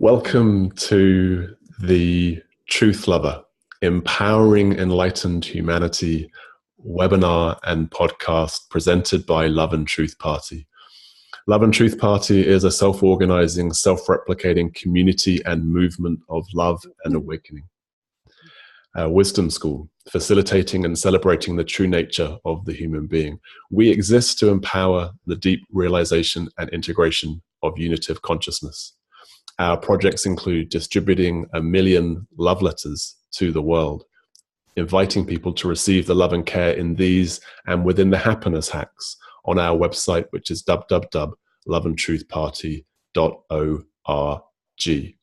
Welcome to the TruthLover, Empowering Enlightened Humanity webinar and podcast presented by Love and Truth Party. Love and Truth Party is a self-organizing, self-replicating community and movement of love and awakening. A wisdom school, facilitating and celebrating the true nature of the human being. We exist to empower the deep realization and integration of unitive consciousness. Our projects include distributing 1 million love letters to the world, inviting people to receive the love and care in these and within the happiness hacks on our website, which is www.loveandtruthparty.org.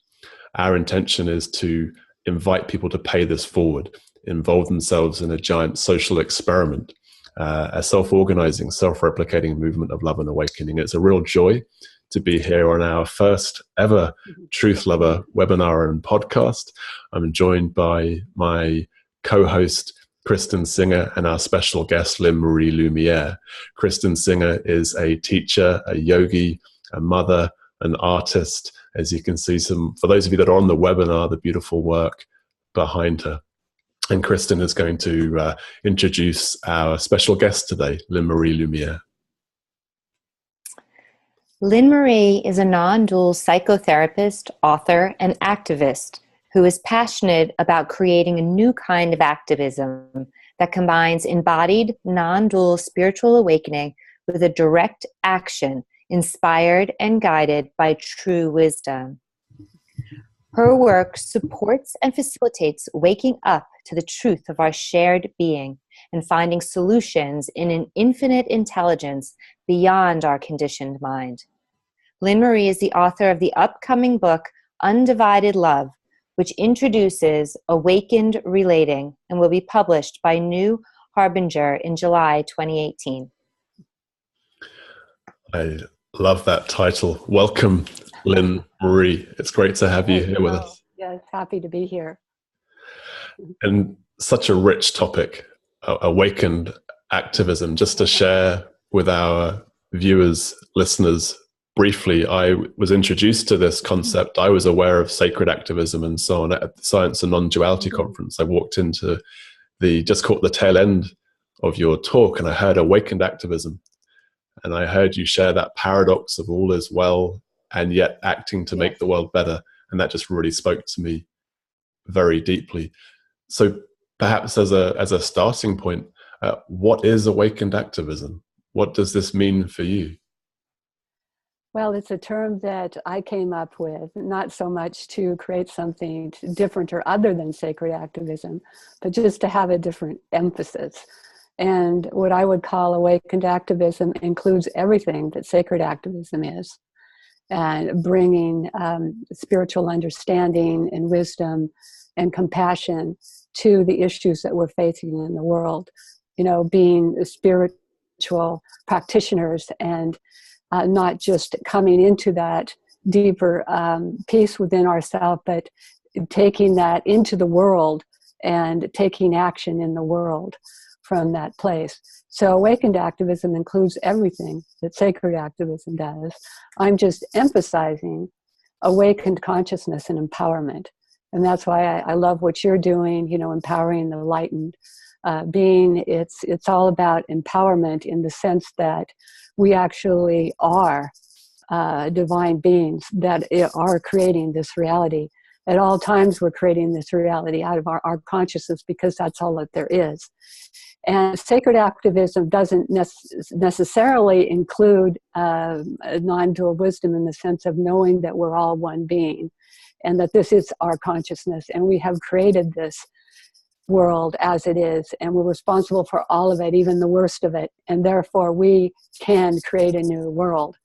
Our intention is to invite people to pay this forward, involve themselves in a giant social experiment, a self-organizing, self-replicating movement of love and awakening. It's a real joy to be here on our first ever TruthLover webinar and podcast. I'm joined by my co-host, Kristin Singer, and our special guest, Lynn Marie Lumiere. Kristin Singer is a teacher, a yogi, a mother, an artist. As you can see, for those of you that are on the webinar, the beautiful work behind her. And Kristin is going to introduce our special guest today, Lynn Marie Lumiere. Lynn Marie is a non-dual psychotherapist, author, and activist who is passionate about creating a new kind of activism that combines embodied, non-dual spiritual awakening with a direct action inspired and guided by true wisdom. Her work supports and facilitates waking up to the truth of our shared being and finding solutions in an infinite intelligence beyond our conditioned mind. Lynn Marie is the author of the upcoming book, Undivided Love, which introduces awakened relating and will be published by New Harbinger in July 2018. I love that title. Welcome, Lynn Marie. It's great to have you here with us. Yes, happy to be here. And such a rich topic, awakened activism. Just to share with our viewers, listeners, briefly, I was introduced to this concept. I was aware of sacred activism and so on at the Science and Non-Duality Conference. I walked into just caught the tail end of your talk, and I heard awakened activism. And I heard you share that paradox of all is well and yet acting to make the world better. And that just really spoke to me very deeply. So perhaps as a starting point, what is awakened activism? What does this mean for you? Well, it's a term that I came up with, not so much to create something different or other than sacred activism, but just to have a different emphasis. And what I would call awakened activism includes everything that sacred activism is, and bringing spiritual understanding and wisdom and compassion to the issues that we're facing in the world. You know, being spiritual practitioners and not just coming into that deeper peace within ourselves, but taking that into the world and taking action in the world from that place. So awakened activism includes everything that sacred activism does. I'm just emphasizing awakened consciousness and empowerment. And that's why I love what you're doing, you know, empowering the enlightened being. It's all about empowerment in the sense that we actually are divine beings that are creating this reality. At all times, we're creating this reality out of our consciousness, because that's all that there is. And sacred activism doesn't necessarily include non-dual wisdom in the sense of knowing that we're all one being and that this is our consciousness and we have created this world as it is, and we're responsible for all of it, even the worst of it, and therefore we can create a new world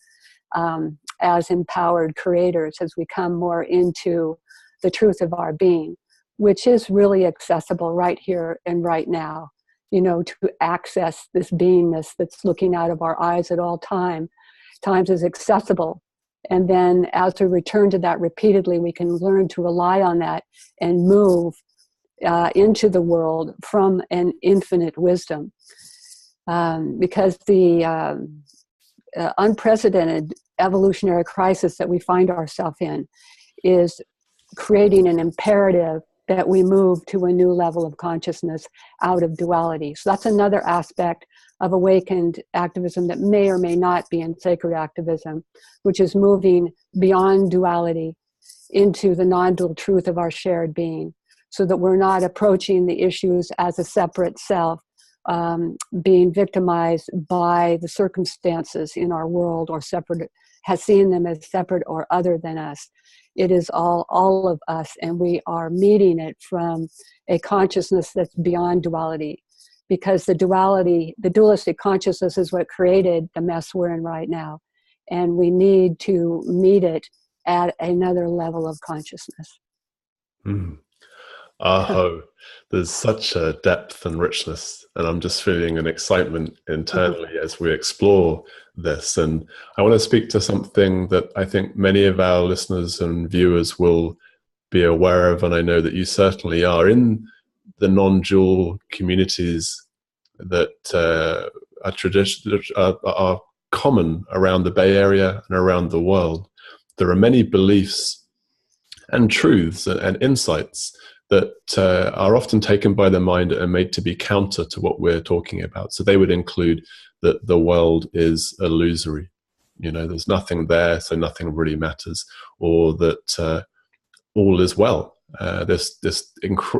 as empowered creators as we come more into the truth of our being, which is really accessible right here and right now. You know, to access this beingness that's looking out of our eyes at all times is accessible. And then as we return to that repeatedly, we can learn to rely on that and move into the world from an infinite wisdom. Because the unprecedented evolutionary crisis that we find ourselves in is creating an imperative that we move to a new level of consciousness out of duality. So that's another aspect of awakened activism that may or may not be in sacred activism, which is moving beyond duality into the non-dual truth of our shared being, so that we're not approaching the issues as a separate self, being victimized by the circumstances in our world, or separate, has seen them as separate or other than us. It is all of us, and we are meeting it from a consciousness that's beyond duality, because the dualistic consciousness is what created the mess we're in right now, and we need to meet it at another level of consciousness. Aho, there's such a depth and richness, and I'm just feeling an excitement internally as we explore this. And I want to speak to something that I think many of our listeners and viewers will be aware of, and I know that you certainly are, in the non-dual communities that are common around the Bay Area and around the world. There are many beliefs and truths and insights that are often taken by the mind and made to be counter to what we're talking about. So they would include that the world is illusory. There's nothing there, so nothing really matters, or that all is well. This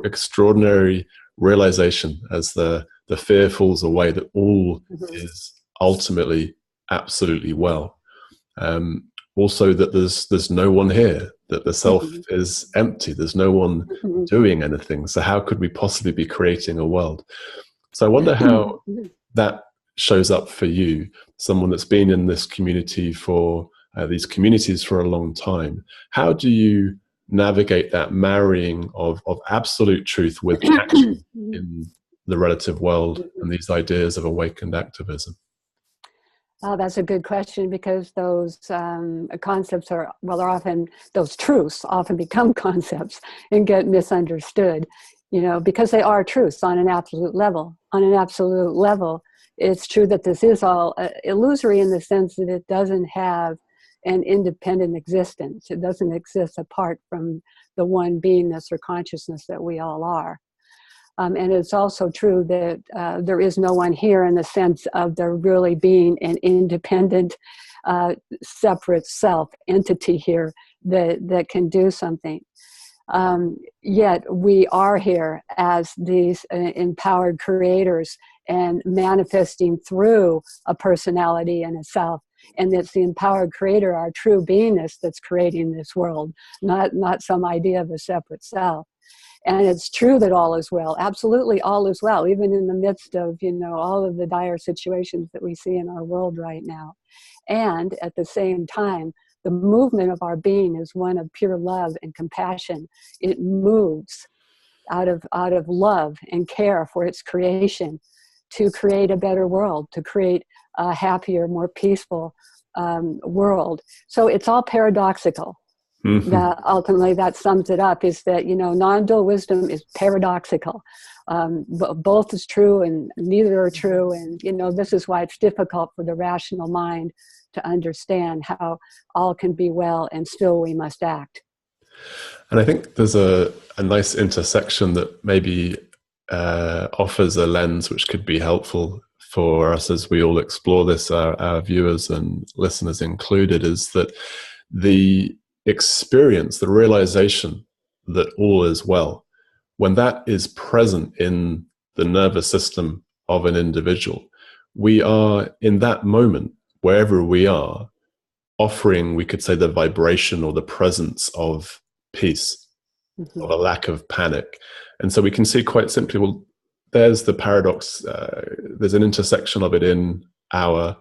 extraordinary realization as the fear falls away that all is ultimately absolutely well. Also that there's no one here, that the self is empty, there's no one doing anything. So how could we possibly be creating a world? So I wonder how that shows up for you, someone that's been in this community for these communities for a long time. How do you navigate that marrying of absolute truth with action in the relative world and these ideas of awakened activism? Oh, that's a good question, because those concepts they're often, those truths often become concepts and get misunderstood, because they are truths on an absolute level. On an absolute level, it's true that this is all illusory in the sense that it doesn't have an independent existence. It doesn't exist apart from the one beingness or consciousness that we all are. And it's also true that there is no one here in the sense of there really being an independent, separate self entity here that can do something. Yet we are here as these empowered creators and manifesting through a personality and a self. And it's the empowered creator, our true beingness, that's creating this world, not some idea of a separate self. And it's true that all is well. Absolutely all is well, even in the midst of, all of the dire situations that we see in our world right now. And at the same time, the movement of our being is one of pure love and compassion. It moves out of love and care for its creation to create a better world, to create a happier, more peaceful world. So it's all paradoxical. Ultimately, that sums it up, is that, non-dual wisdom is paradoxical. Both is true and neither are true. And, this is why it's difficult for the rational mind to understand how all can be well and still we must act. And I think there's a nice intersection that maybe offers a lens which could be helpful for us as we all explore this, our viewers and listeners included, is that the experience, the realization that all is well, when that is present in the nervous system of an individual, we are in that moment, wherever we are, offering, we could say, the vibration or the presence of peace, of a lack of panic. And so we can see quite simply, well, there's the paradox, there's an intersection of it in our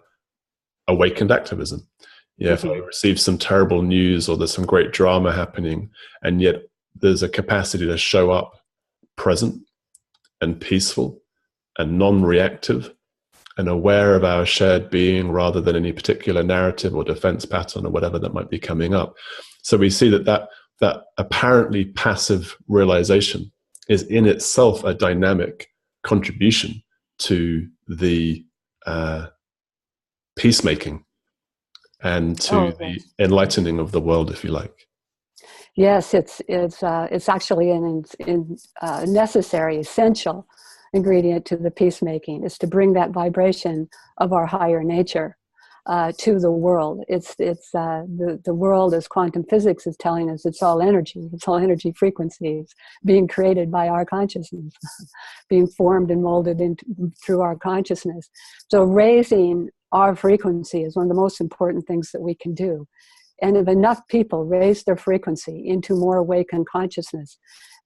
awakened activism. Yeah, if I receive some terrible news or there's some great drama happening, and yet there's a capacity to show up present and peaceful and non-reactive and aware of our shared being rather than any particular narrative or defense pattern or whatever that might be coming up. So we see that apparently passive realization is in itself a dynamic contribution to the peacemaking and to the enlightening of the world, if you like. Yes, it's actually an necessary, essential ingredient to the peacemaking, is to bring that vibration of our higher nature to the world. The world, as quantum physics is telling us, it's all energy frequencies being created by our consciousness, being formed and molded through our consciousness. So raising our frequency is one of the most important things that we can do. And if enough people raise their frequency into more awakened consciousness,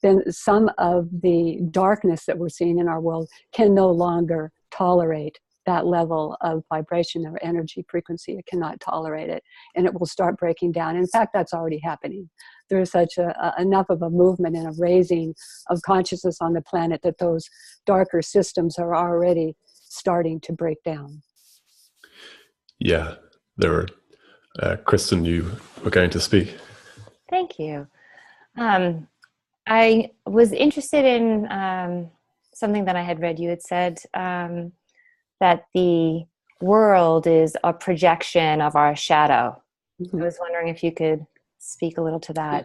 then some of the darkness that we're seeing in our world can no longer tolerate that level of vibration or energy frequency. It cannot tolerate it, and it will start breaking down. In fact, that's already happening. There's such enough of a movement and a raising of consciousness on the planet that those darker systems are already starting to break down. Yeah, there are. Kristin, you were going to speak. Thank you. I was interested in something that I had read. You had said that the world is a projection of our shadow. Mm-hmm. I was wondering if you could speak a little to that.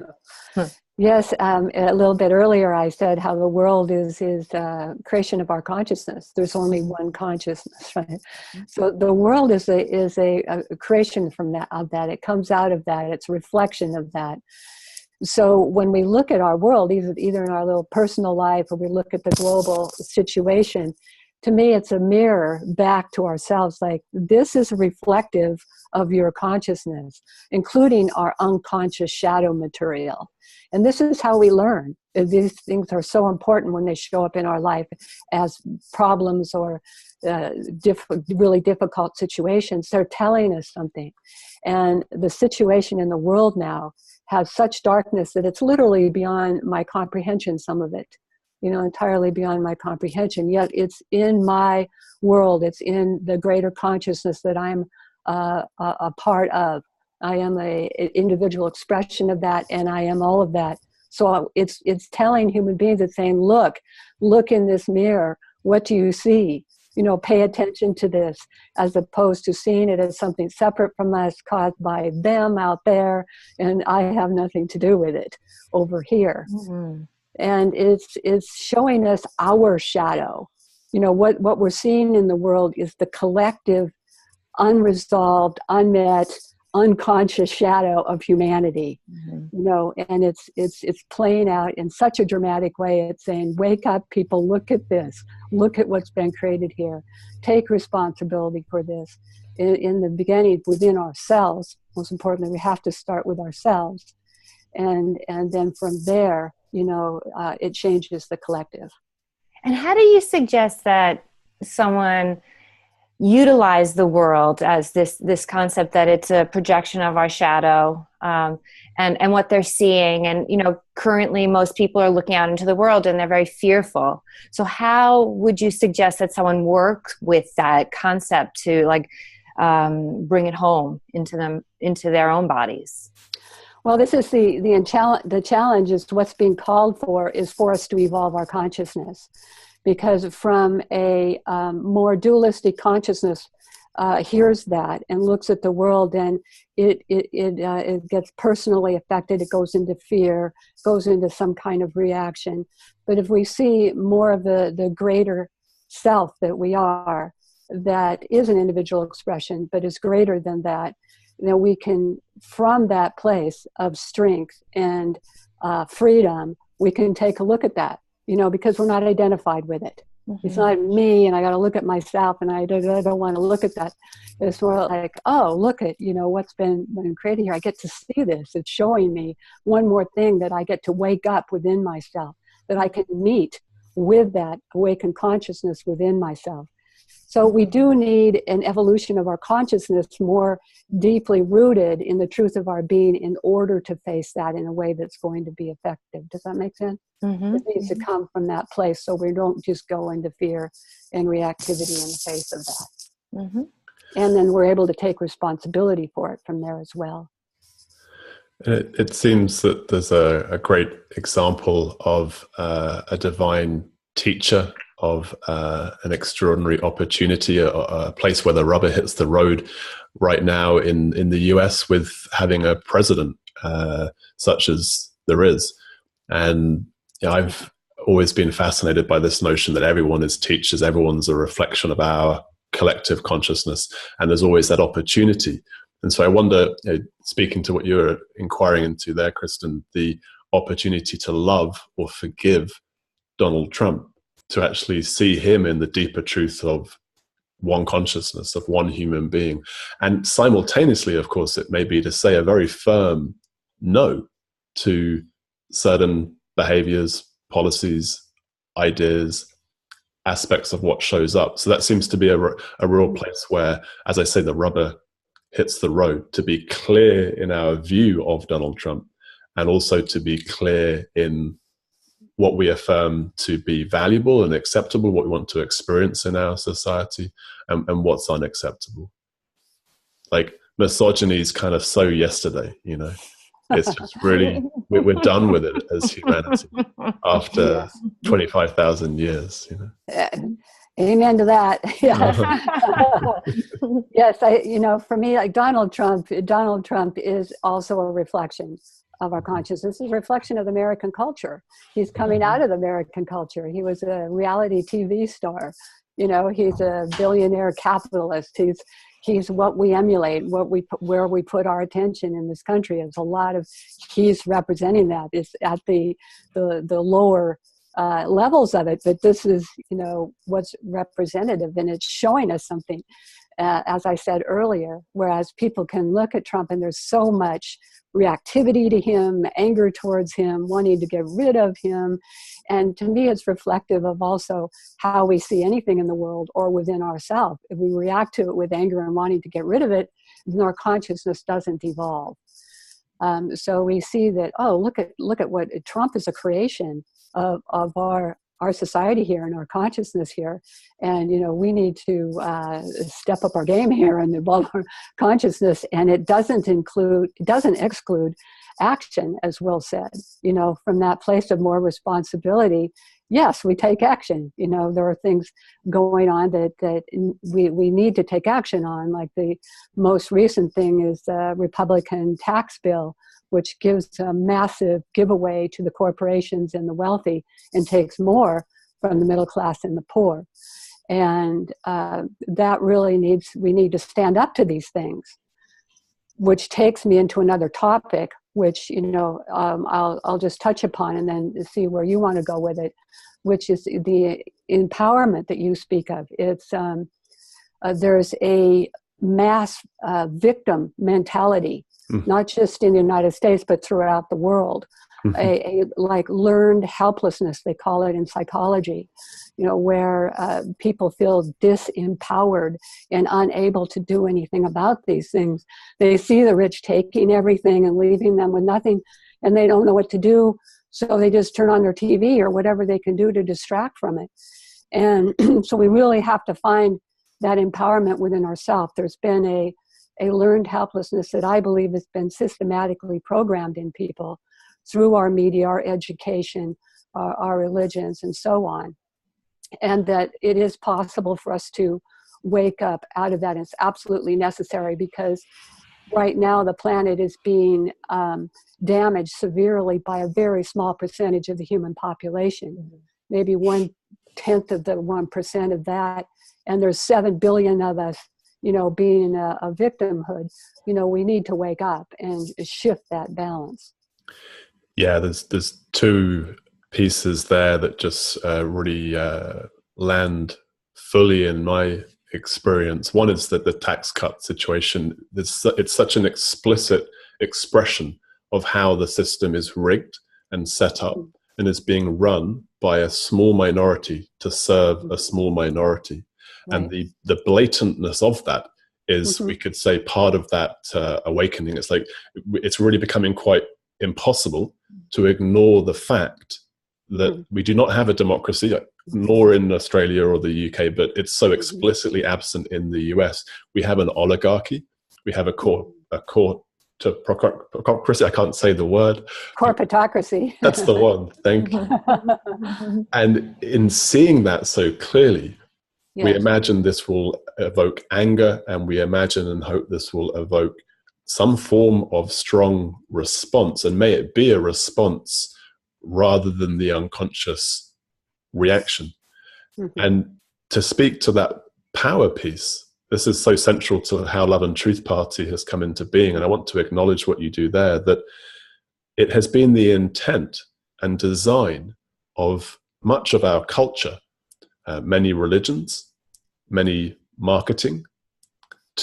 Yes, a little bit earlier I said how the world is a creation of our consciousness. There's only one consciousness, right? So the world is a creation from that. It comes out of that. It's a reflection of that. So when we look at our world, either in our little personal life or we look at the global situation, to me, it's a mirror back to ourselves. Like, this is reflective of your consciousness, including our unconscious shadow material. And this is how we learn. These things are so important when they show up in our life as problems or really difficult situations. They're telling us something. And the situation in the world now has such darkness that it's literally beyond my comprehension, some of it. Entirely beyond my comprehension, yet it's in my world. It's in the greater consciousness that I'm a part of. I am an individual expression of that, and I am all of that. So it's telling human beings, it's saying, look in this mirror. What do you see? Pay attention to this, as opposed to seeing it as something separate from us, caused by them out there, and I have nothing to do with it over here. Mm-hmm. And it's showing us our shadow. What we're seeing in the world is the collective, unresolved, unmet, unconscious shadow of humanity. Mm-hmm. And it's playing out in such a dramatic way. It's saying, wake up, people, look at this. Look at what's been created here. Take responsibility for this. In the beginning, within ourselves, most importantly, we have to start with ourselves. And then from there, it changes the collective. And how do you suggest that someone utilize the world as this concept that it's a projection of our shadow, and what they're seeing? And currently most people are looking out into the world and they're very fearful. So how would you suggest that someone work with that concept to bring it home into their own bodies? Well, this is the challenge is what's being called for is for us to evolve our consciousness, because from a more dualistic consciousness hears that and looks at the world, and it gets personally affected. It goes into fear, goes into some kind of reaction. But if we see more of the greater self that we are, that is an individual expression, but is greater than that, we can, from that place of strength and freedom, we can take a look at that, because we're not identified with it. Mm-hmm. It's not me, and I got to look at myself, and I don't want to look at that. It's more like, oh, look at, what's been created here. I get to see this. It's showing me one more thing that I get to wake up within myself, that I can meet with that awakened consciousness within myself. So we do need an evolution of our consciousness more deeply rooted in the truth of our being in order to face that in a way that's going to be effective. Does that make sense? Mm-hmm. It needs to come from that place, so we don't just go into fear and reactivity in the face of that. Mm-hmm. And then we're able to take responsibility for it from there as well. It seems that there's a great example of a divine teacher, of an extraordinary opportunity, a place where the rubber hits the road right now in the US, with having a president such as there is. And I've always been fascinated by this notion that everyone is teachers, everyone's a reflection of our collective consciousness, and there's always that opportunity. And so I wonder, speaking to what you were inquiring into there, Kristin, the opportunity to love or forgive Donald Trump, to actually see him in the deeper truth of one consciousness, of one human being. And simultaneously, of course, it may be to say a very firm no to certain behaviors, policies, ideas, aspects of what shows up. So that seems to be a real place where, as I say, the rubber hits the road, to be clear in our view of Donald Trump, and also to be clear in what we affirm to be valuable and acceptable, what we want to experience in our society, and what's unacceptable. Like, misogyny is kind of so yesterday, you know. It's just really, we're done with it as humanity after 25,000 years, you know. Amen to that. Yeah. Yes, for me, like Donald Trump is also a reflection of our consciousness. It's a reflection of the American culture. He's coming out of the American culture. He was a reality TV star. He's a billionaire capitalist. He's what we emulate, where we put our attention in this country. There's a lot of, he's representing that. It's at the lower levels of it, but this is, what's representative, and it's showing us something, as I said earlier, whereas people can look at Trump and there's so much reactivity to him, anger towards him, wanting to get rid of him. And to me, it's reflective of also how we see anything in the world or within ourselves. If we react to it with anger and wanting to get rid of it, then our consciousness doesn't evolve. So we see that, look at what Trump is, a creation of our society here and our consciousness here. And, we need to step up our game here and evolve our consciousness. And it doesn't exclude action, as Will said, from that place of more responsibility. Yes, we take action. There are things going on that we need to take action on. Like the most recent thing is the Republican tax bill, which gives a massive giveaway to the corporations and the wealthy and takes more from the middle class and the poor. And that really we need to stand up to these things, which takes me into another topic, which, I'll just touch upon and then see where you want to go with it, which is the empowerment that you speak of. It's there's a mass victim mentality, not just in the United States, but throughout the world. A like learned helplessness, they call it in psychology, where people feel disempowered and unable to do anything about these things. They see the rich taking everything and leaving them with nothing, and they don't know what to do, so they just turn on their TV or whatever they can do to distract from it. And so we really have to find that empowerment within ourselves. There's been a learned helplessness that I believe has been systematically programmed in people through our media, our education, our religions, and so on. And that it is possible for us to wake up out of that. It's absolutely necessary, because right now the planet is being damaged severely by a very small percentage of the human population, maybe 1/10 of the 1% of that. And there's 7 billion of us, being a victimhood. We need to wake up and shift that balance. Yeah, there's two pieces there that just really land fully in my experience. One is that the tax cut situation, it's such an explicit expression of how the system is rigged and set up and is being run by a small minority to serve a small minority. Right. And the blatantness of that is, we could say, part of that awakening. It's like, it's really becoming quite impossible to ignore the fact that we do not have a democracy, nor in Australia or the UK, but it's so explicitly absent in the US. We have an oligarchy. We have a corporatocracy. I can't say the word. Corporatocracy. That's the one. Thank you. And in seeing that so clearly, we imagine this will evoke anger, and we imagine and hope this will evoke some form of strong response, and may it be a response rather than the unconscious reaction. Mm-hmm. And to speak to that power piece, this is so central to how Love and Truth Party has come into being, and I want to acknowledge what you do there, that it has been the intent and design of much of our culture, many religions, many marketing,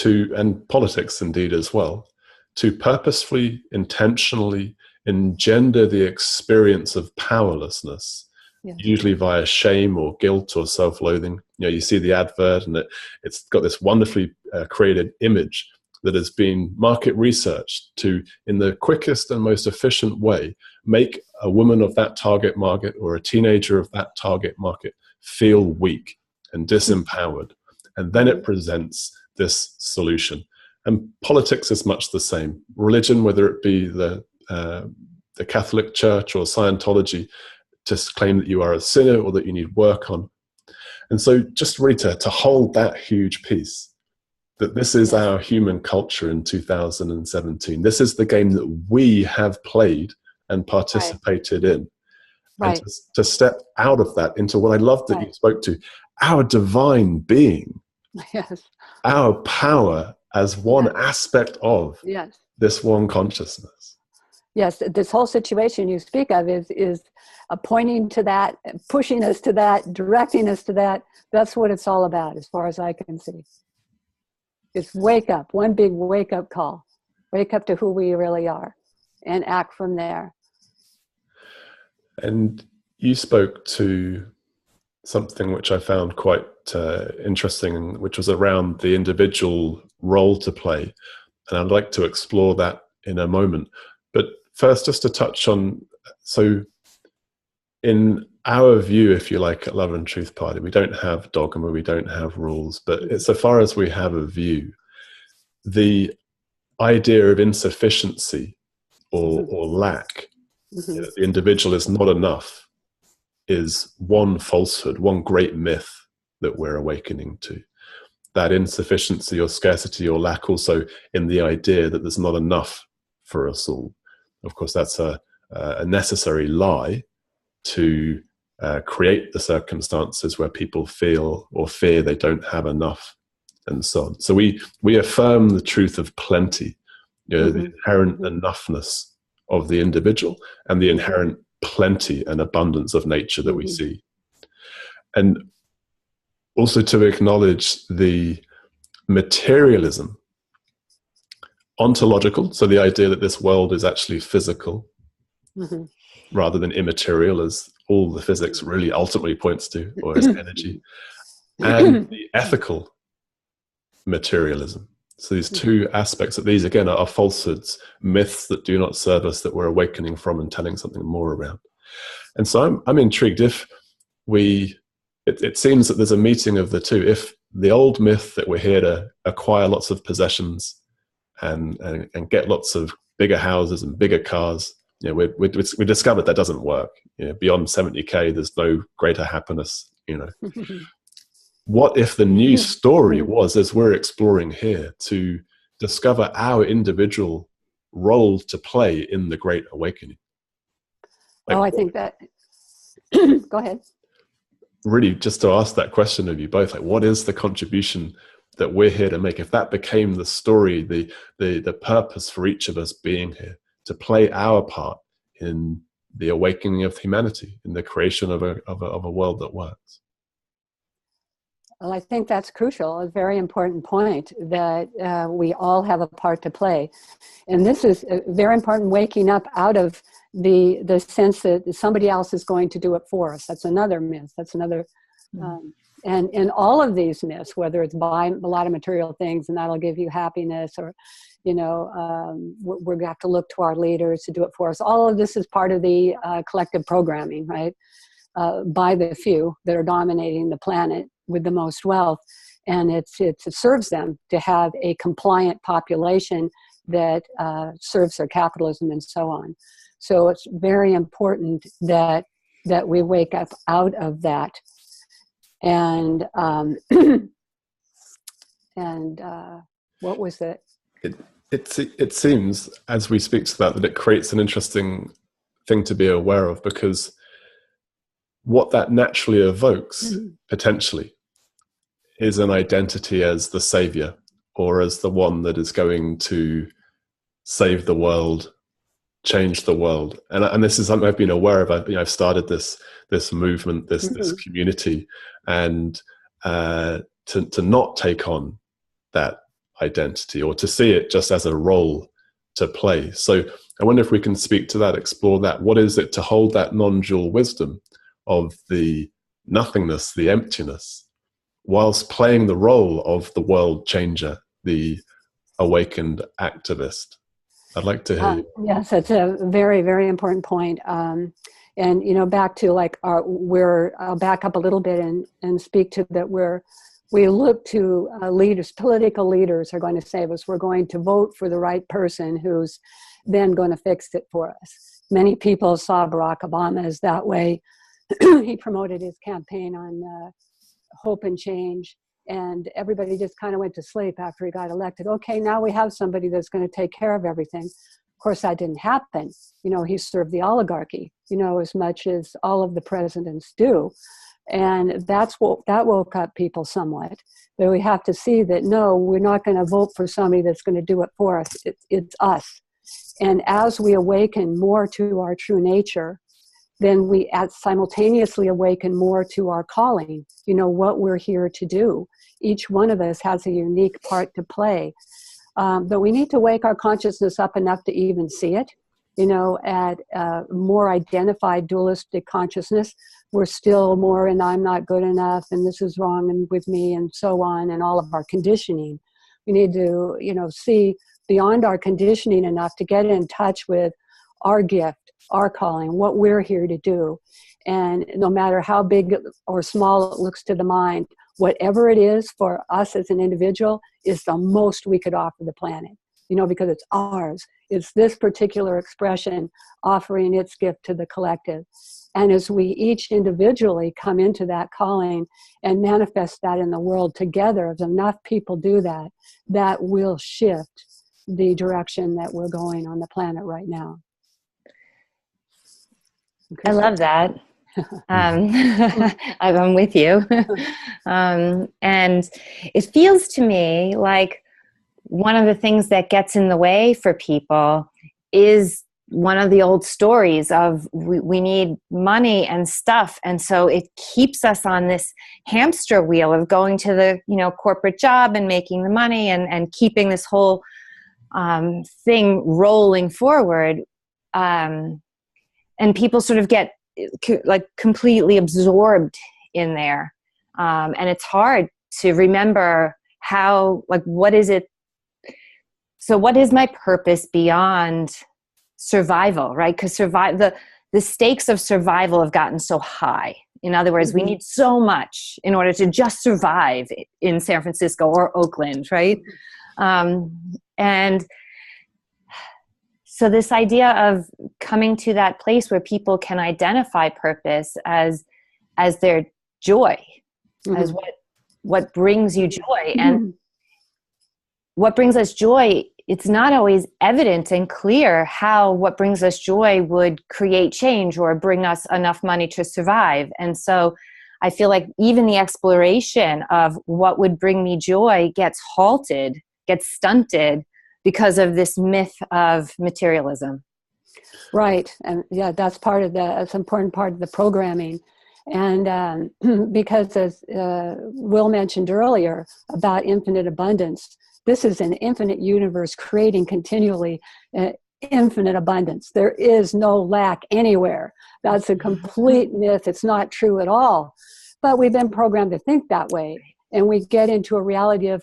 and politics indeed as well, to purposefully, intentionally engender the experience of powerlessness, Yes. usually via shame or guilt or self-loathing. You see the advert, and it's got this wonderfully created image that has been market researched to, in the quickest and most efficient way, make a woman of that target market or a teenager of that target market feel weak and disempowered. And then it presents this solution. And politics is much the same. Religion, whether it be the Catholic Church or Scientology, just claim that you are a sinner or that you need work on. And so just really to hold that huge piece, that this is our human culture in 2017. This is the game that we have played and participated in. Right. And to step out of that into what I love that you spoke to, our divine being, Yes. our power as one aspect of this one consciousness. Yes, this whole situation you speak of is pointing to that, pushing us to that, directing us to that. That's what it's all about, as far as I can see. It's wake up, one big wake up call. Wake up to who we really are and act from there. And you spoke to something which I found quite interesting, which was around the individual role to play. And I'd like to explore that in a moment. But first, just to touch on, so in our view, if you like, at Love and Truth Party, we don't have dogma, we don't have rules, but so far as we have a view, the idea of insufficiency or lack, the individual is not enough, is one falsehood, one great myth that we're awakening to. That insufficiency or scarcity or lack also in the idea that there's not enough for us all. Of course, that's a necessary lie to create the circumstances where people feel or fear they don't have enough, and so on. So we affirm the truth of plenty, the inherent enoughness of the individual and the inherent plenty and abundance of nature that we see. And also to acknowledge the materialism, ontological, so the idea that this world is actually physical rather than immaterial, as all the physics really ultimately points to, or as energy, and the ethical materialism. So these two aspects of these, again, are falsehoods, myths that do not serve us, that we're awakening from and telling something more around. And so I'm intrigued if it seems that there's a meeting of the two. If the old myth that we're here to acquire lots of possessions and get lots of bigger houses and bigger cars, we discovered that doesn't work. Beyond 70K, there's no greater happiness. What if the new story was, as we're exploring here, to discover our individual role to play in the Great Awakening? I think that, go ahead. Really, just to ask that question of you both, what is the contribution that we're here to make? If that became the story, the purpose for each of us being here, to play our part in the awakening of humanity, in the creation of a world that works. Well, I think that's crucial, a very important point, that we all have a part to play. And this is very important, waking up out of the sense that somebody else is going to do it for us. That's another myth. That's another, and all of these myths, whether it's buy a lot of material things and that'll give you happiness, or, we're going to have to look to our leaders to do it for us. All of this is part of the collective programming, right? By the few that are dominating the planet with the most wealth. And it serves them to have a compliant population that serves their capitalism and so on. So it's very important that we wake up out of that. And what was it? It seems, as we speak to that it creates an interesting thing to be aware of, because what that naturally evokes, potentially, is an identity as the savior, or as the one that is going to save the world, change the world. And this is something I've been aware of. I've started this movement, this community, and to not take on that identity, or to see it just as a role to play. So I wonder if we can speak to that, explore that. What is it to hold that non-dual wisdom of the nothingness, the emptiness, whilst playing the role of the world changer, the awakened activist? I'd like to hear you. Yes, that's a very, very important point. And, back to I'll back up a little bit and speak to that we look to leaders, political leaders are going to save us. We're going to vote for the right person who's then going to fix it for us. Many people saw Barack Obama as that way. He promoted his campaign on hope and change, and everybody just kind of went to sleep after he got elected. Okay, now we have somebody that's going to take care of everything. Of course, that didn't happen. He served the oligarchy, as much as all of the presidents do. And that woke up people somewhat. But we have to see that, no, we're not going to vote for somebody that's going to do it for us. It's us. And as we awaken more to our true nature, then we simultaneously awaken more to our calling, what we're here to do. Each one of us has a unique part to play. But we need to wake our consciousness up enough to even see it. At more identified dualistic consciousness, we're still more in I'm not good enough, and this is wrong with me, and so on, and all of our conditioning. We need to, see beyond our conditioning enough to get in touch with our gift, our calling, what we're here to do. And no matter how big or small it looks to the mind, whatever it is for us as an individual is the most we could offer the planet, because it's ours. It's this particular expression offering its gift to the collective. And as we each individually come into that calling and manifest that in the world together, if enough people do that, that will shift the direction that we're going on the planet right now. I love that. I'm with you. And it feels to me like one of the things that gets in the way for people is one of the old stories of we need money and stuff. And so it keeps us on this hamster wheel of going to the, corporate job and making the money and keeping this whole thing rolling forward. And people sort of get completely absorbed in there. And it's hard to remember what is it? So what is my purpose beyond survival, right? Because the stakes of survival have gotten so high. In other words, we need so much in order to just survive in San Francisco or Oakland, right? And so this idea of coming to that place where people can identify purpose as their joy, as what brings you joy. And what brings us joy, it's not always evident and clear how what brings us joy would create change or bring us enough money to survive. And so I feel like even the exploration of what would bring me joy gets halted, gets stunted because of this myth of materialism. Right. And yeah, that's an important part of the programming. And because as Will mentioned earlier about infinite abundance, this is an infinite universe creating continually infinite abundance. There is no lack anywhere. That's a complete myth. It's not true at all. But we've been programmed to think that way. And we get into a reality of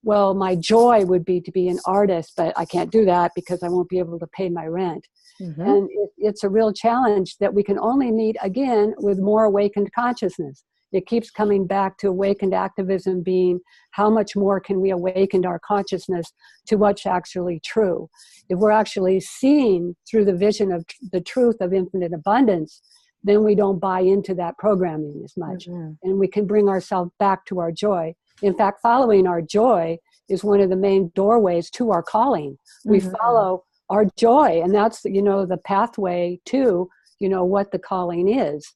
well, my joy would be to be an artist, but I can't do that because I won't be able to pay my rent. And it's a real challenge that we can only meet again with more awakened consciousness. It keeps coming back to awakened activism being how much more can we awaken our consciousness to what's actually true. If we're actually seeing through the vision of the truth of infinite abundance, then we don't buy into that programming as much. And we can bring ourselves back to our joy. In fact, following our joy is one of the main doorways to our calling. We follow our joy, and that's, the pathway to, what the calling is.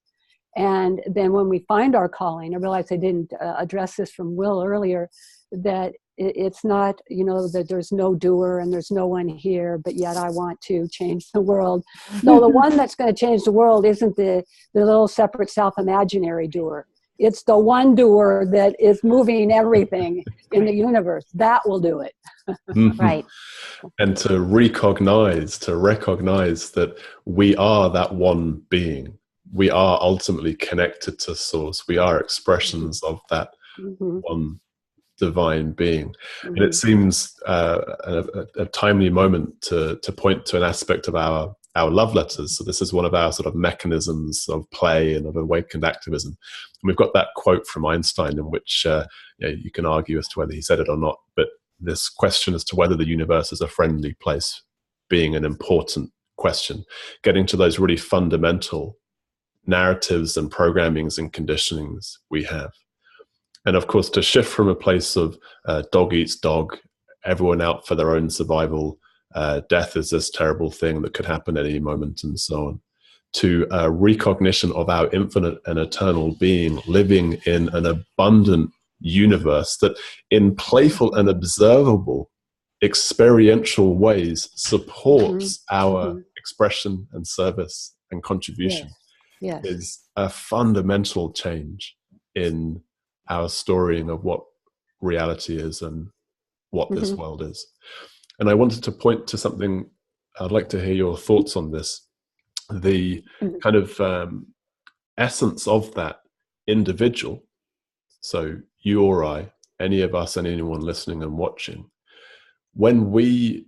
And then when we find our calling, I realize I didn't address this from Will earlier, that it's not, that there's no doer and there's no one here, but yet I want to change the world. No, the one that's going to change the world isn't the little separate self-imaginary doer. It's the one doer that is moving everything in the universe. That will do it. Right. And to recognize that we are that one being. We are ultimately connected to source. We are expressions of that one divine being. And it seems a timely moment to point to an aspect of our love letters. So this is one of our sort of mechanisms of play and of awakened activism. And we've got that quote from Einstein in which you can argue as to whether he said it or not, but this question as to whether the universe is a friendly place being an important question, getting to those really fundamental narratives and programmings and conditionings we have. And of course, to shift from a place of dog eats dog, everyone out for their own survival, death is this terrible thing that could happen at any moment, and so on, to a recognition of our infinite and eternal being living in an abundant universe that in playful and observable experiential ways supports our expression and service and contribution. Yes. Is a fundamental change in our storying of what reality is and what this world is. And I wanted to point to something. I'd like to hear your thoughts on this. The kind of essence of that individual. So you or I, any of us and anyone listening and watching, when we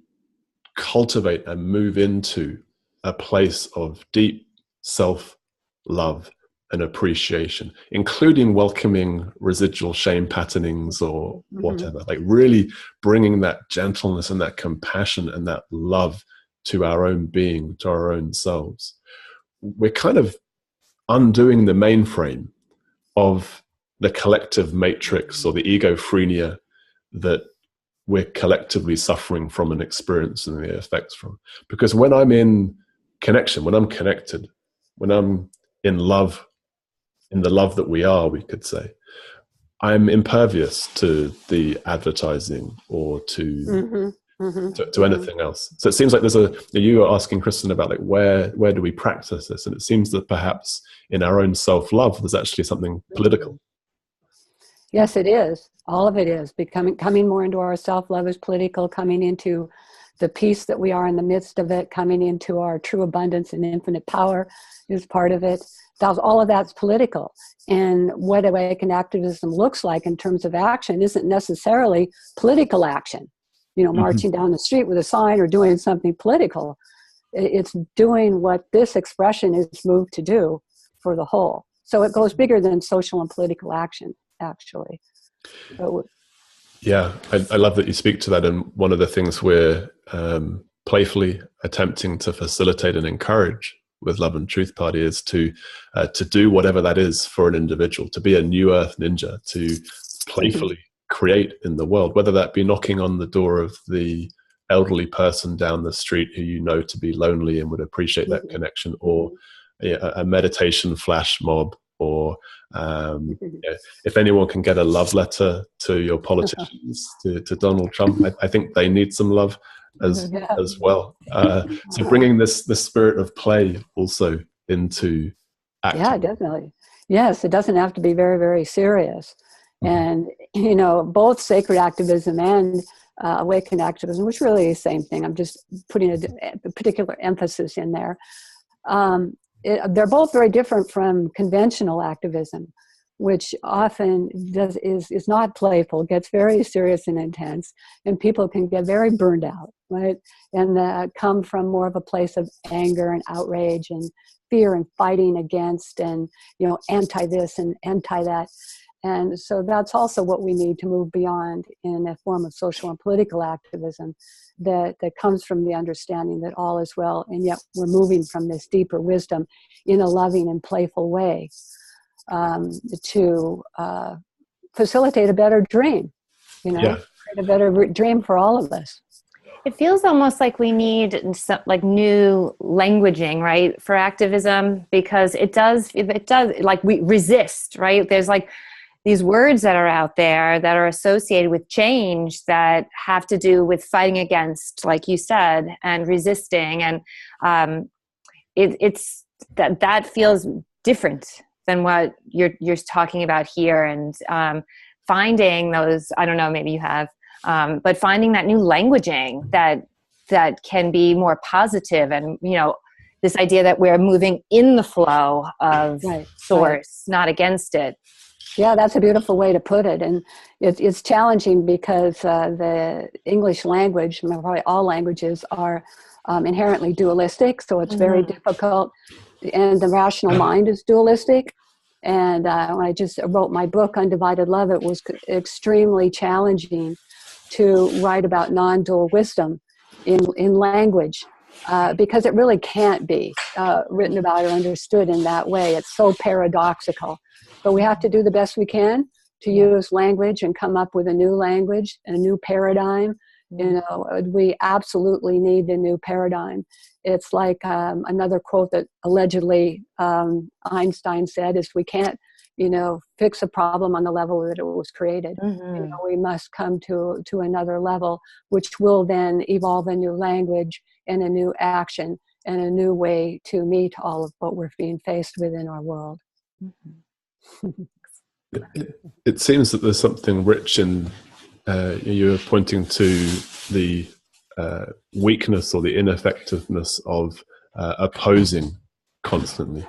cultivate and move into a place of deep self-love and appreciation, including welcoming residual shame patternings or whatever, like really bringing that gentleness and that compassion and that love to our own being, to our own selves, we're kind of undoing the mainframe of the collective matrix or the egophrenia that we're collectively suffering from and experiencing the effects from. Because when I'm in connection, when I'm connected, when I'm in love, in the love that we are, we could say, I'm impervious to the advertising or to anything else. So it seems like you were asking Kristin about like where do we practice this? And it seems that perhaps in our own self-love, there's actually something political. Yes, it is. All of it is. Coming more into our self-love is political, coming into the peace that we are in the midst of it, coming into our true abundance and infinite power is part of it. All of that's political. And what awakened activism looks like in terms of action isn't necessarily political action, marching down the street with a sign or doing something political. It's doing what this expression is moved to do for the whole. So it goes bigger than social and political action, actually. Yeah, I love that you speak to that. And one of the things we're playfully attempting to facilitate and encourage with Love and Truth Party is to do whatever that is for an individual, to be a new earth ninja, to playfully create in the world, whether that be knocking on the door of the elderly person down the street who you know to be lonely and would appreciate that connection, or a meditation flash mob, or if anyone can get a love letter to your politicians, to Donald Trump, I think they need some love as well. So bringing this spirit of play also into acting. Yeah, definitely. Yes, it doesn't have to be very, very serious. And, both sacred activism and awakened activism, which really is the same thing. I'm just putting a particular emphasis in there. They're both very different from conventional activism, which often is not playful, gets very serious and intense, and people can get very burned out, right? And come from more of a place of anger and outrage and fear and fighting against and, anti this and anti that. And so that's also what we need to move beyond in a form of social and political activism that comes from the understanding that all is well, and yet we're moving from this deeper wisdom in a loving and playful way to facilitate a better dream, a better dream for all of us. It feels almost like we need some, like, new languaging, right, for activism, because it does like, we resist, right? There's like these words that are out there that are associated with change that have to do with fighting against, like you said, and resisting, and it's that feels different than what you're talking about here, and finding those, I don't know, maybe you have. But finding that new languaging that can be more positive, and, you know, this idea that we're moving in the flow of source, not against it. Yeah, that's a beautiful way to put it. And it's challenging because the English language, probably all languages, are inherently dualistic. So it's very difficult. And the rational mind is dualistic. And when I just wrote my book, Undivided Love, it was extremely challenging to write about non-dual wisdom in language, because it really can't be written about or understood in that way. It's so paradoxical. But we have to do the best we can to use language and come up with a new language, a new paradigm. You know, we absolutely need a new paradigm. It's like another quote that allegedly Einstein said is, we can't, you know, fix a problem on the level that it was created. You know, we must come to another level, which will then evolve a new language and a new action and a new way to meet all of what we're being faced with in our world. It seems that there's something rich in, you're pointing to the weakness or the ineffectiveness of opposing constantly.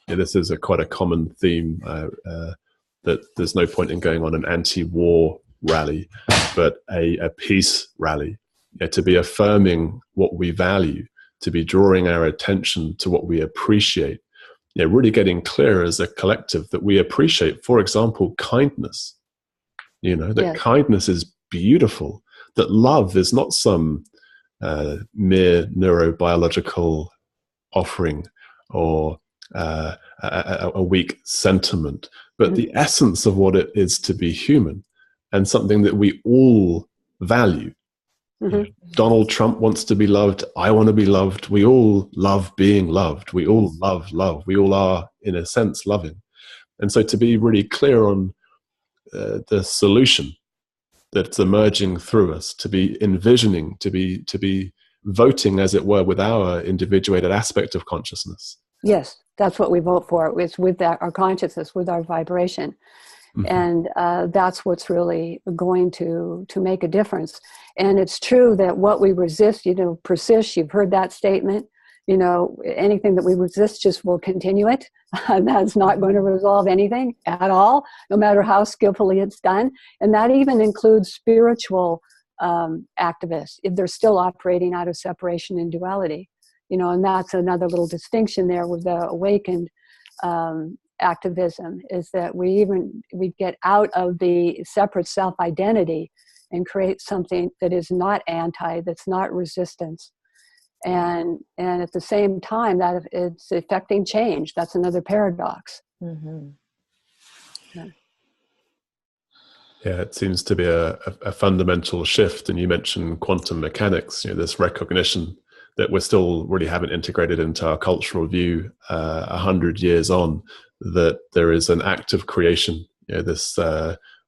Yeah, this is quite a common theme, that there's no point in going on an anti-war rally, but a peace rally. Yeah, to be affirming what we value, to be drawing our attention to what we appreciate. Yeah, really getting clear as a collective that we appreciate, for example, kindness. You know, that kindness is beautiful, that love is not some mere neurobiological offering or a weak sentiment, but the essence of what it is to be human, and something that we all value. Donald Trump wants to be loved. I want to be loved. We all love being loved. We all love love. We all are, in a sense, loving. And so to be really clear on the solution that's emerging through us, to be envisioning, to be voting, as it were, with our individuated aspect of consciousness. Yes, that's what we vote for. It's with our consciousness, with our vibration. And that's what's really going to make a difference. And it's true that what we resist, you know, persists. You've heard that statement. You know, anything that we resist just will continue it. That's not going to resolve anything at all, no matter how skillfully it's done. And that even includes spiritual activists, if they're still operating out of separation and duality. You know, and that's another little distinction there with the awakened activism, is that we get out of the separate self-identity and create something that is not anti, that's not resistance. And at the same time that it's affecting change. That's another paradox. Yeah, it seems to be a fundamental shift. And you mentioned quantum mechanics, you know, this recognition that we still really haven't integrated into our cultural view 100 years on, that there is an act of creation. You know, this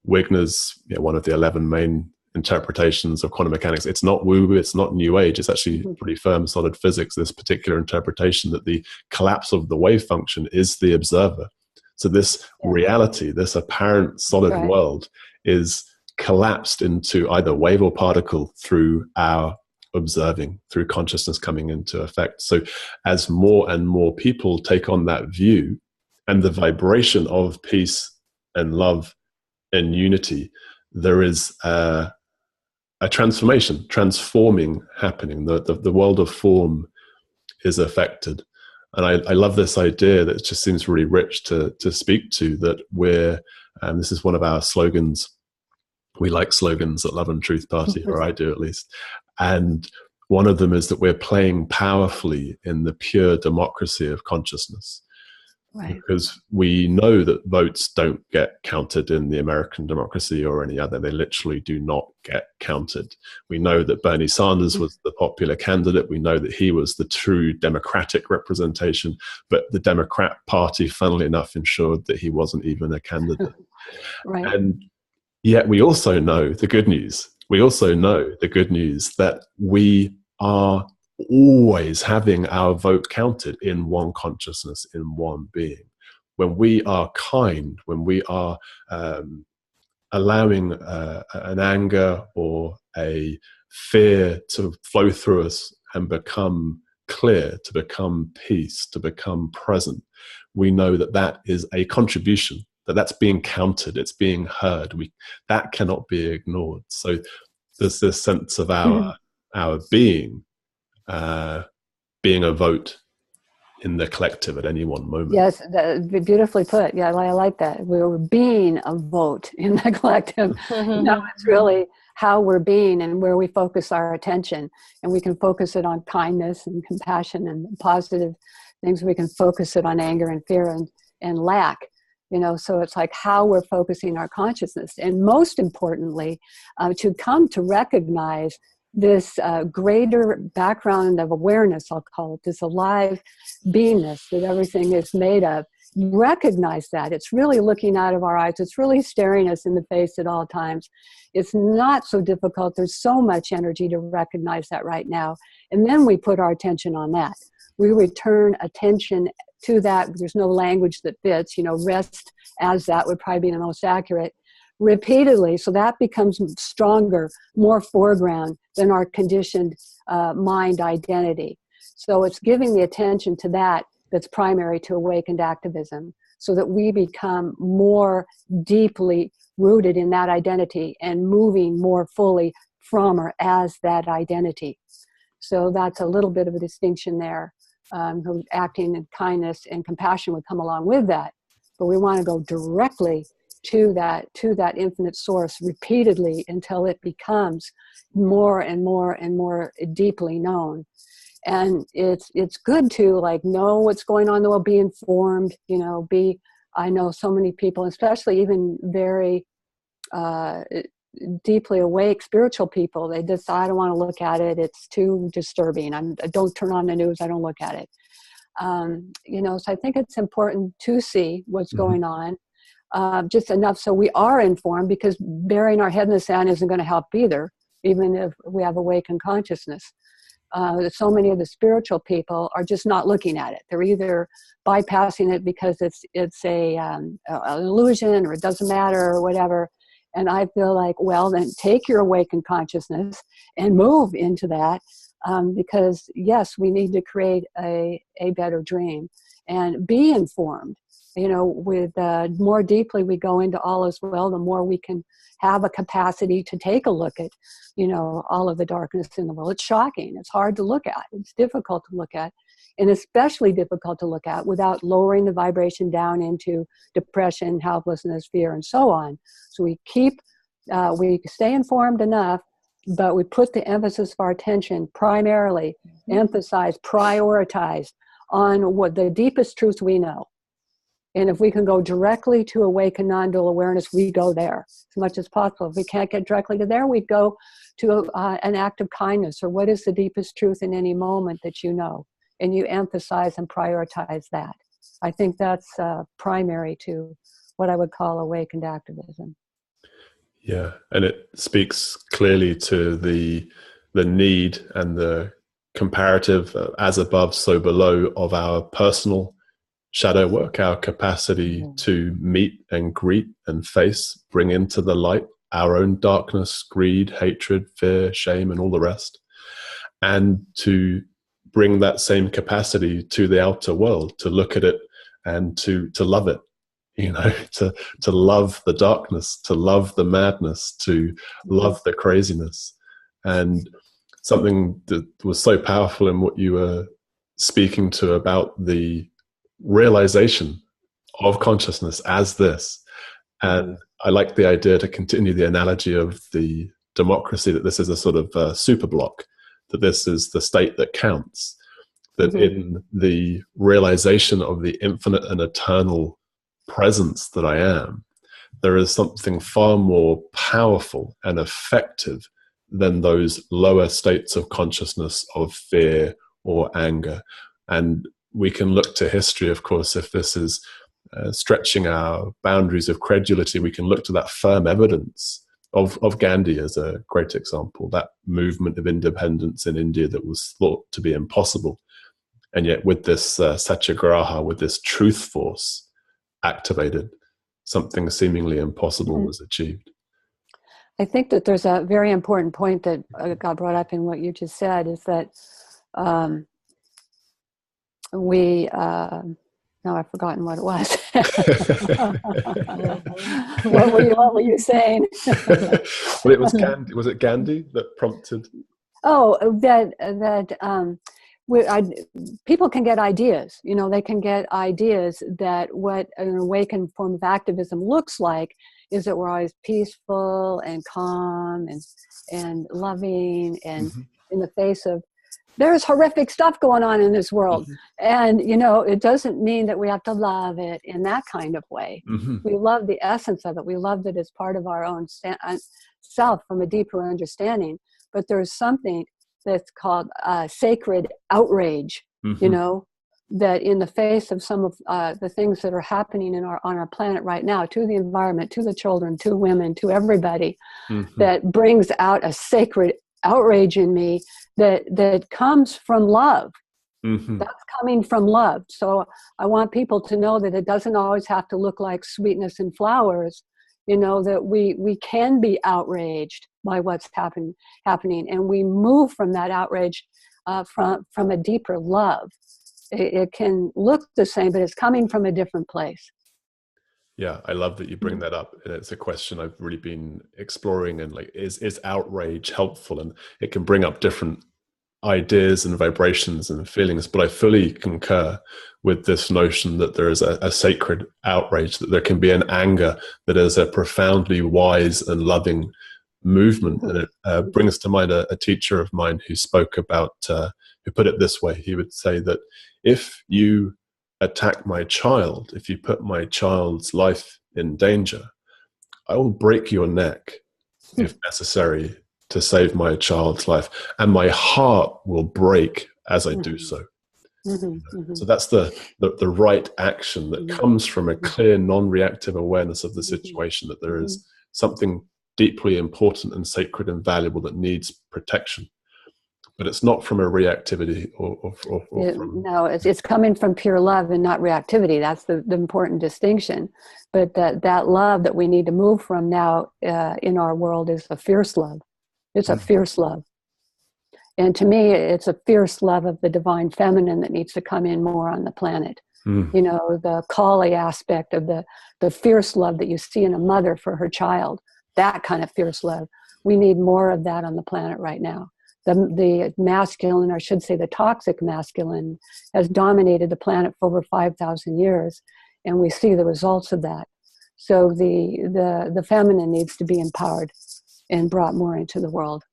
Wigner's, you know, one of the 11 main interpretations of quantum mechanics. It's not woo-woo, it's not new age, it's actually pretty firm, solid physics, this particular interpretation that the collapse of the wave function is the observer. So this reality, this apparent solid world, is collapsed into either wave or particle through our observing, through consciousness coming into effect. So as more and more people take on that view, and the vibration of peace and love and unity, there is a transforming happening. The world of form is affected. And I love this idea that just seems really rich to speak to, that we're, and this is one of our slogans. We like slogans at Love and Truth Party, or I do at least. And one of them is that we're playing powerfully in the pure democracy of consciousness. Right. Because we know that votes don't get counted in the American democracy or any other. They literally do not get counted. We know that Bernie Sanders was the popular candidate. We know that he was the true democratic representation, but the Democrat Party, funnily enough, ensured that he wasn't even a candidate. Right. And yet we also know the good news. We also know the good news that we are always having our vote counted in one consciousness, in one being. When we are kind, when we are allowing an anger or a fear to flow through us and become clear, to become peace, to become present, we know that that is a contribution, that that's being counted, it's being heard. That cannot be ignored. So there's this sense of our being being a vote in the collective at any one moment. Yes, beautifully put. Yeah, I like that. We're being a vote in the collective. No, it's really how we're being and where we focus our attention. And we can focus it on kindness and compassion and positive things. We can focus it on anger and fear and lack. So it's like how we're focusing our consciousness. And most importantly, to come to recognize this greater background of awareness, I'll call it, this alive beingness that everything is made of. Recognize that. It's really looking out of our eyes. It's really staring us in the face at all times. It's not so difficult. There's so much energy to recognize that right now. And then we put our attention on that. We return attention to that. There's no language that fits. Rest as that would probably be the most accurate. Repeatedly, so that becomes stronger, more foreground than our conditioned mind identity. So it's giving the attention to that that's primary to awakened activism, so that we become more deeply rooted in that identity and moving more fully from or as that identity. So that's a little bit of a distinction there. Acting in kindness and compassion would come along with that, but we want to go directly to that infinite source repeatedly until it becomes more and more and more deeply known. And it's good to know what's going on, though, be informed, I know so many people, especially even very deeply awake spiritual people, they decide, I don't want to look at it, it's too disturbing, I don't turn on the news, I don't look at it. So I think it's important to see what's going on, just enough so we are informed, because burying our head in the sand isn't going to help either, even if we have awakened consciousness. So many of the spiritual people are just not looking at it. They're either bypassing it because it's an illusion, or it doesn't matter, or whatever. And I feel like, well, then take your awakened consciousness and move into that, because yes, we need to create a better dream and be informed. With more deeply we go into all as well, the more we can have a capacity to take a look at, all of the darkness in the world. It's shocking. It's hard to look at. It's difficult to look at, and especially difficult to look at without lowering the vibration down into depression, helplessness, fear, and so on. So we stay informed enough, but we put the emphasis of our attention primarily, emphasize, prioritize on what the deepest truth we know. And if we can go directly to awakened non-dual awareness, we go there as much as possible. If we can't get directly to there, we go to an act of kindness, or what is the deepest truth in any moment that you know, and you emphasize and prioritize that. I think that's primary to what I would call awakened activism. Yeah, and it speaks clearly to the need and the comparative as above, so below of our personal shadow work, our capacity to meet and greet and face, bring into the light our own darkness, greed, hatred, fear, shame, and all the rest, and to bring that same capacity to the outer world, to look at it and to love it, to love the darkness, to love the madness, to love the craziness. And something that was so powerful in what you were speaking to about the realization of consciousness as this. And I like the idea, to continue the analogy of the democracy, that this is a sort of super block, that this is the state that counts, that in the realization of the infinite and eternal presence that I am, there is something far more powerful and effective than those lower states of consciousness of fear or anger. And we can look to history, of course, if this is stretching our boundaries of credulity, we can look to that firm evidence of Gandhi as a great example, that movement of independence in India that was thought to be impossible. And yet with this satyagraha, with this truth force activated, something seemingly impossible was achieved. I think that there's a very important point that got brought up in what you just said, is that now I've forgotten what it was. What were you saying? Well, it was Gandhi. Was it Gandhi that prompted? Oh, people can get ideas. You know, they can get ideas that what an awakened form of activism looks like is that we're always peaceful and calm and loving and in the face of, there's horrific stuff going on in this world. And, you know, it doesn't mean that we have to love it in that kind of way. We love the essence of it. We love that it's part of our own self from a deeper understanding. But there's something that's called sacred outrage, you know, that in the face of some of the things that are happening on our planet right now, to the environment, to the children, to women, to everybody, that brings out a sacred outrage in me that comes from love. That's coming from love. So I want people to know that it doesn't always have to look like sweetness and flowers, you know, that we can be outraged by what's happening, and we move from that outrage from a deeper love. It can look the same, but it's coming from a different place. Yeah, I love that you bring that up. And it's a question I've really been exploring, and like, is outrage helpful? And it can bring up different ideas and vibrations and feelings, but I fully concur with this notion that there is a sacred outrage, that there can be an anger that is a profoundly wise and loving movement. And it brings to mind a teacher of mine who spoke about, who put it this way. He would say that if you attack my child, if you put my child's life in danger, I will break your neck if necessary to save my child's life, and my heart will break as I do so. So that's the right action that comes from a clear, non-reactive awareness of the situation, that there is something deeply important and sacred and valuable that needs protection. But it's not from a reactivity no, it's coming from pure love and not reactivity. That's the important distinction. But that love that we need to move from now in our world is a fierce love. It's a fierce love. And to me, it's a fierce love of the divine feminine that needs to come in more on the planet. You know, the Kali aspect of the fierce love that you see in a mother for her child, that kind of fierce love. We need more of that on the planet right now. The masculine, or I should say the toxic masculine, has dominated the planet for over 5,000 years, and we see the results of that. So the feminine needs to be empowered and brought more into the world.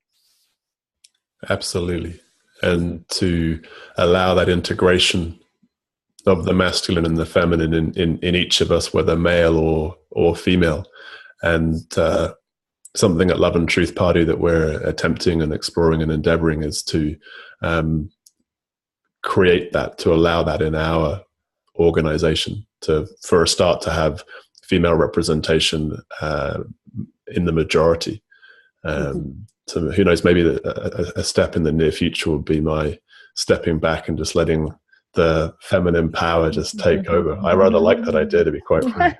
Absolutely. And to allow that integration of the masculine and the feminine in each of us, whether male or female. And something at Love and Truth Party that we're attempting and exploring and endeavoring is to create that, to allow that in our organization, for a start to have female representation in the majority. So who knows, maybe a step in the near future will be my stepping back and just letting the feminine power just take over. I rather like that idea, to be quite frank.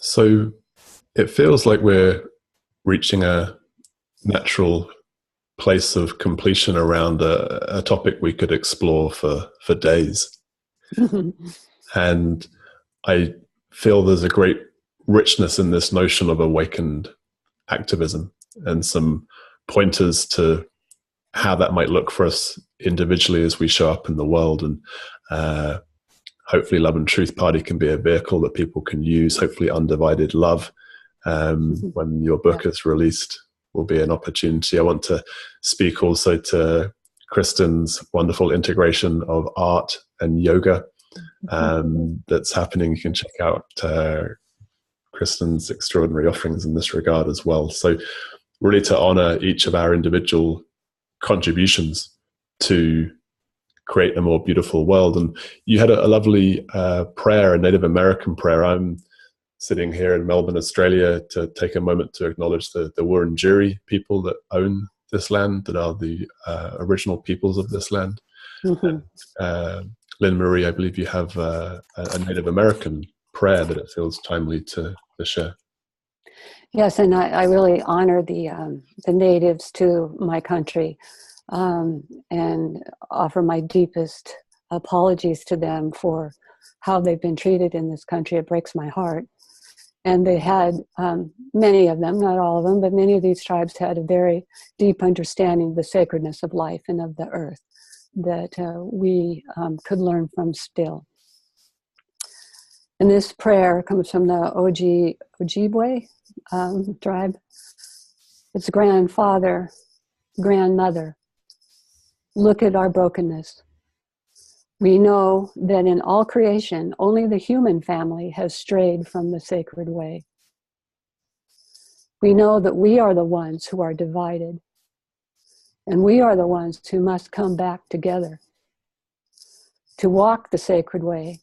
So it feels like we're reaching a natural place of completion around a topic we could explore for days. And I feel there's a great richness in this notion of awakened activism, and some pointers to how that might look for us individually as we show up in the world. And hopefully Love and Truth Party can be a vehicle that people can use. Hopefully Undivided Love, when your book is released, will be an opportunity. I want to speak also to Kristin's wonderful integration of art and yoga that's happening. You can check out Kristin's extraordinary offerings in this regard as well. So really to honor each of our individual contributions to create a more beautiful world. And you had a lovely prayer, a Native American prayer. I'm sitting here in Melbourne, Australia, to take a moment to acknowledge the Wurundjeri people that own this land, that are the original peoples of this land. Lynn Marie, I believe you have a Native American prayer that it feels timely to share. Yes, and I really honor the natives to my country, and offer my deepest apologies to them for how they've been treated in this country. It breaks my heart. And they had, many of them, not all of them, but many of these tribes had a very deep understanding of the sacredness of life and of the earth that we could learn from still. And this prayer comes from the Ojibwe tribe. It's grandfather, grandmother, look at our brokenness. We know that in all creation, only the human family has strayed from the sacred way. We know that we are the ones who are divided, and we are the ones who must come back together to walk the sacred way.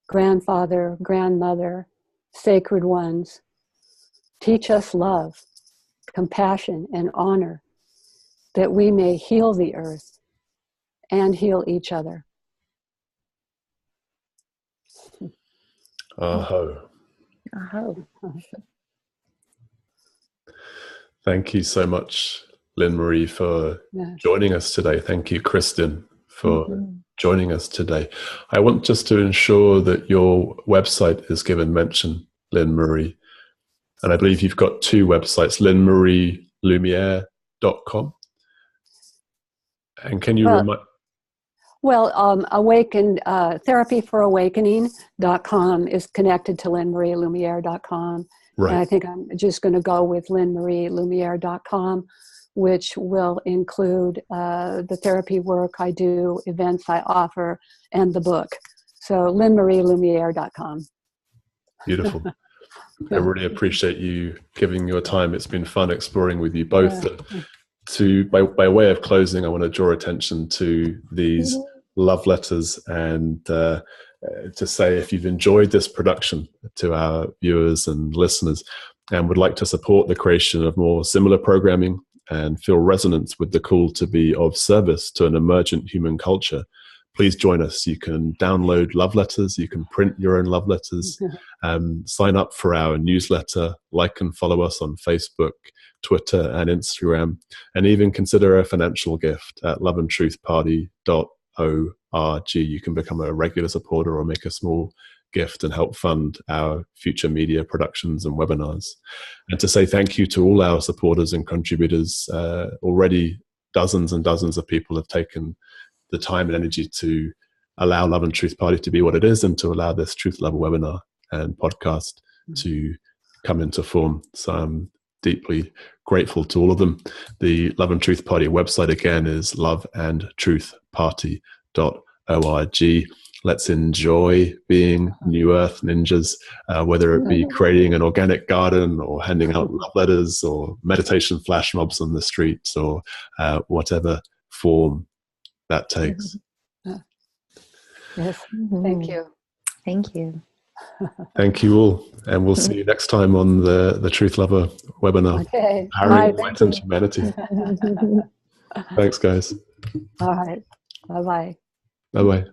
Grandfather, grandmother, sacred ones, teach us love, compassion, and honor, that we may heal the earth and heal each other. Aho. Aho. Thank you so much, Lynn Marie, for joining us today. Thank you, Kristin, for joining us today. I want just to ensure that your website is given mention, Lynn Marie. And I believe you've got two websites, lynnmarielumiere.com. And can you remind... Well, Awakened therapyforawakening.com is connected to lynnmarielumiere.com. Right. And I think I'm just going to go with lynnmarielumiere.com, which will include the therapy work I do, events I offer, and the book. So lynnmarielumiere.com. Beautiful. I really appreciate you giving your time. It's been fun exploring with you both. By way of closing, I want to draw attention to these love letters, and to say, if you've enjoyed this production, to our viewers and listeners, and would like to support the creation of more similar programming and feel resonance with the call to be of service to an emergent human culture, please join us. You can download love letters, you can print your own love letters, sign up for our newsletter, like and follow us on Facebook, Twitter, and Instagram, and even consider a financial gift at loveandtruthparty.org. You can become a regular supporter or make a small gift and help fund our future media productions and webinars. And to say thank you to all our supporters and contributors. Already dozens and dozens of people have taken the time and energy to allow Love and Truth Party to be what it is, and to allow this TruthLover webinar and podcast to come into form. So I'm deeply grateful to all of them. The Love and Truth Party website again is loveandtruthparty.org. Let's enjoy being New Earth ninjas, whether it be creating an organic garden or handing out love letters or meditation flash mobs on the streets, or whatever form that takes. Yes, thank you. Thank you. Thank you all, and we'll see you next time on the TruthLover webinar. Okay. Powering Enlightened Humanity. Thanks, guys. All right. Bye-bye. Bye-bye.